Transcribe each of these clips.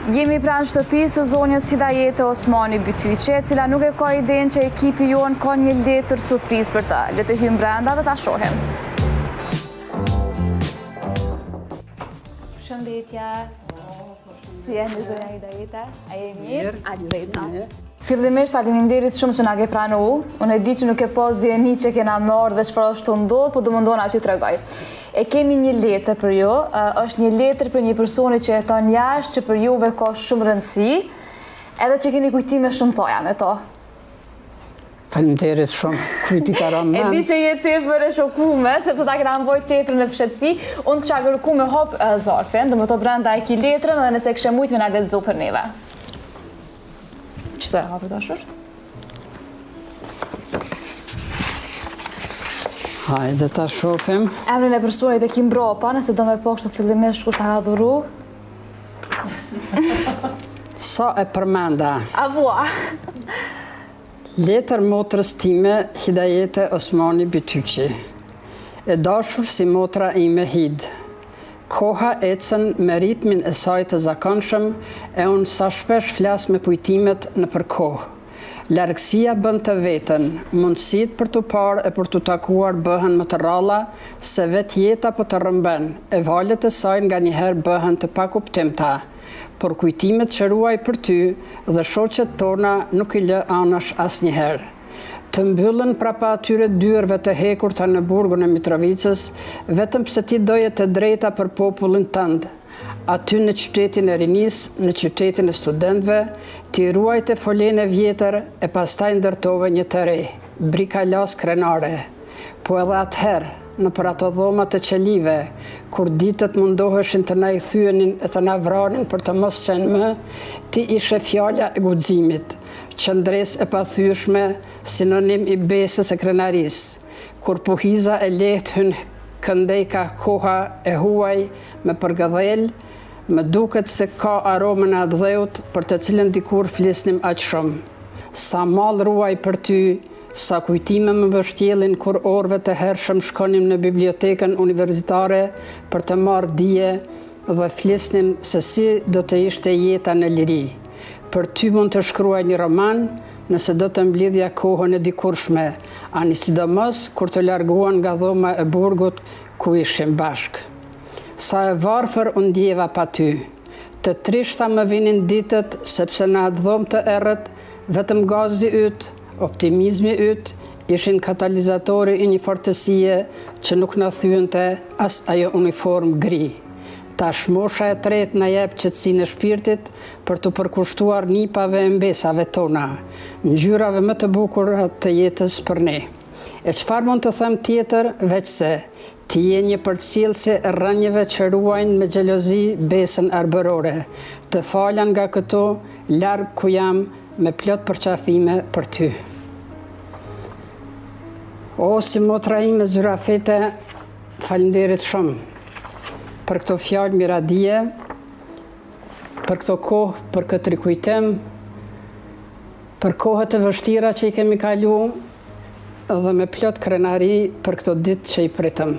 Jemi pranë shtëpisë së zonjës Hidajete Osmani Bytyqe, e cila nuk e ka idenë që ekipi jonë ka një letër surprizë për ta. Le të hyjmë brenda dhe ta shohim. Përshëndetje. Si jeni zonja Hidajete? A je mirë? Alveta. Fillimisht faleminderit shumë që na ke pranuar. Unë e di që nuk e pas dieni që kena marrë dhe çfarë është ndodhur, po do mundona t'ju tregoj. E kemi një letër për ju, është një letër për një personi që jeton jashtë, që për juve ka shumë rëndësi, edhe që keni kujtime shumë thoja me to. Faleminderit shumë, kujti ka rënë mend. E di që je tepër e shokume, sepse ta kena mbajtur tepër në fshatësi. Unë kisha kërkuar me hop zarfin, do më të brenda e ki letrën, edhe nëse kishe mujt me na lexo për neve. Ç'do e hapë dashur? Hajde ta shohim. Emrin e personit e ki mbrapa, nëse do me po kështu fillimisht kur ta ka dhuru. Sa e përmenda. A vua. Letër motrës time, Hidajete Osmani Bytyqe. E dashur si motra ime Hid. Koha ecën me ritmin e saj të zakonshëm e unë sa shpesh flas me kujtimet në përkohë. Largësia bën të vetën, mundësit për të parë e për të takuar bëhen më të ralla, se vetë jeta po të rëmben, e valet e saj nga njëherë bëhen të pakuptimta. Por kujtimet që ruaj për ty dhe shoqet tona nuk i lë anash asnjëherë. Të mbyllën prapa atyre dyerve të hekurta në burgun e Mitrovicës, vetëm pse ti doje të drejta për popullin tënd. Aty në qytetin e rinis, në qytetin e studentëve, ti ruajte folen e vjetër e pastaj ndërtove një të re, brika las krenare. Po edhe atëherë, në për ato dhoma të qelive, kur ditët mundoheshin të na i thyenin e të na vranin për të mos qenë më, ti ishe fjala e guximit, qëndres e pathyeshme, sinonim i besës e krenarisë. Kur puhiza e lehtë hyn këndej ka koha e huaj me përgëdhel, më duket se ka aromën e dheut për të cilën dikur flisnim aq shumë. Sa mall ruaj për ty, sa kujtime më mbështjellin kur orëve të hershëm shkonim në bibliotekën universitare për të marrë dije dhe flisnim se si do të ishte jeta në liri. Për ty mund të shkruaj një roman, nëse do të mblidhja kohën e dikurshme, ani sidomos kur të larguan nga dhoma e burgut ku ishim bashk. Sa e varfër unë ndjeva pa ty. Të trishta më vinin ditët, sepse në atë dhomë të errët, vetëm gazi yt, optimizmi yt, ishin katalizatori i një fortësie që nuk na thyente as ajo uniform gri. Tash mosha e tretë na jep qetësinë e shpirtit për të përkushtuar nipave e mbesave tona, ngjyrave më të bukura të jetës për ne. E çfarë mund të them tjetër veç se ti je një përcjellëse e rrënjeve që ruajnë me xhelozi besën arbërore. Të falan nga këto, larg ku jam, me plot përqafime për ty. O, si motra ime zyrafete, falenderit shumë për këto fjalë miradije, për këto kohë, për këtë rikujtim, për kohët e vështira që i kemi kalu, dhe me plot krenari për këto ditë që i pritëm.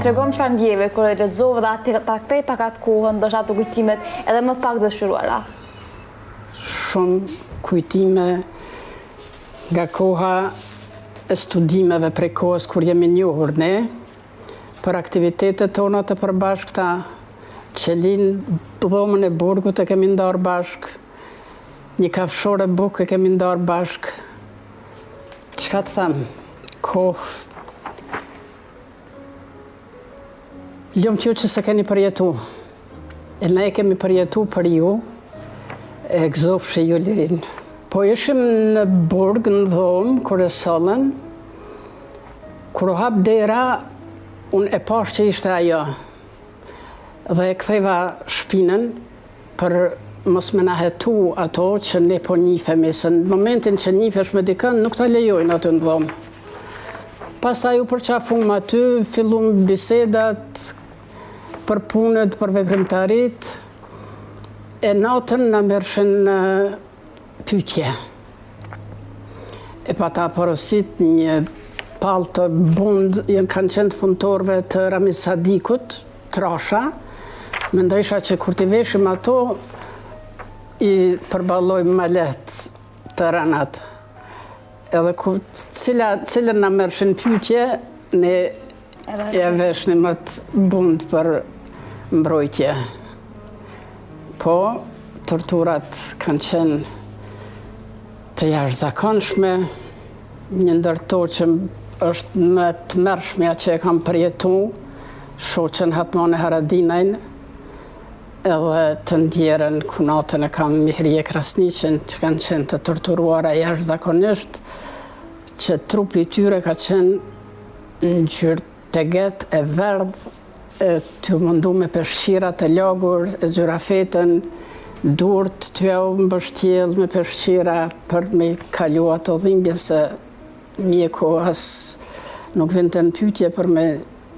Tregom çfarë ndjeve kur e lexove dhe ta kthej pak atë kohën, ndoshta ato kujtimet edhe më pak dëshiruara. Shumë kujtime nga koha e studimeve prej kohës kur jemi njohur ne, për aktivitetet tona të përbashkëta, qelin dhomën e burgut e kemi ndarë bashk, një kafshore buk e kemi ndarë bashk. Çka të them? Kohë. Ljumë t'ju që se keni përjetu. E ne kemi përjetu për ju, e gëzofshi ju lirin. Po ishim në burg, në dhomë, kur e sollën, kur u hap dera, unë e pash që ishte ajo. Dhe e ktheva shpinën për mos me na hetu ato që ne po njifemi, se në momentin që njifesh me dikën, nuk të lejojnë aty në dhomë. Pastaj u përqafum aty, fillum bisedat për punët, për veprimtarit, e natën në mërshën pyetje. E pa ta porosit një palë të bund, kanë qenë punëtorve të Ramiz Sadikut, trasha, Mendojsha që kur t'i veshim ato, i përballojmë ma lehtë të rënat. Edhe cilën na merrshin pyetje, ne e veshnim më të bund për mbrojtje. Po, torturat kanë qenë të jashtëzakonshme, një ndër to që është më të mërshmja që e kam përjetu, shoqen Hatmane Haradinajn, edhe të ndjerën kunatën e kam Mihrie Krasniqin, që kanë qenë të torturuara jashtëzakonisht, që trupi i tyre ka qenë në ngjyrë teget e verdh, të mundu me peshqirat e lagur, e xhurafetën, durt t'u mbështjell me peshqira për me kalu ato dhimbje, se mjeku as nuk vinte në pyetje për me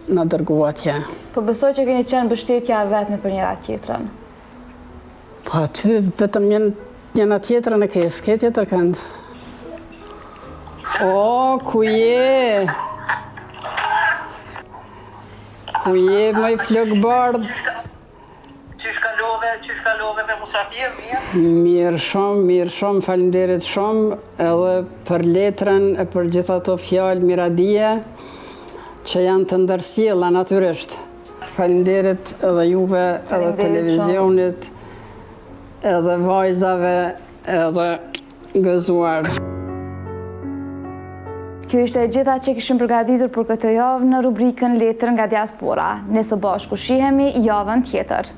na dërgu atje. Po besoj që keni qenë mbështetja e vetë në për njëra tjetrën. Po aty vetëm njëna tjetrën e ke, s'ke tjetër kënd. O, ku je? Ku je, më i flok bardh? Qysh kalove me musafir, mirë? Mirë shumë, faleminderit shumë, edhe për letrën e për gjitha ato fjalë miradije, që janë të ndërsjella natyrisht. Faleminderit edhe juve, edhe televizionit, edhe vajzave, edhe gëzuar. Kjo ishte e gjitha që kishim përgatitur për këtë javë në rubrikën Letër nga diaspora. Ne së bashku shihemi javën tjetër.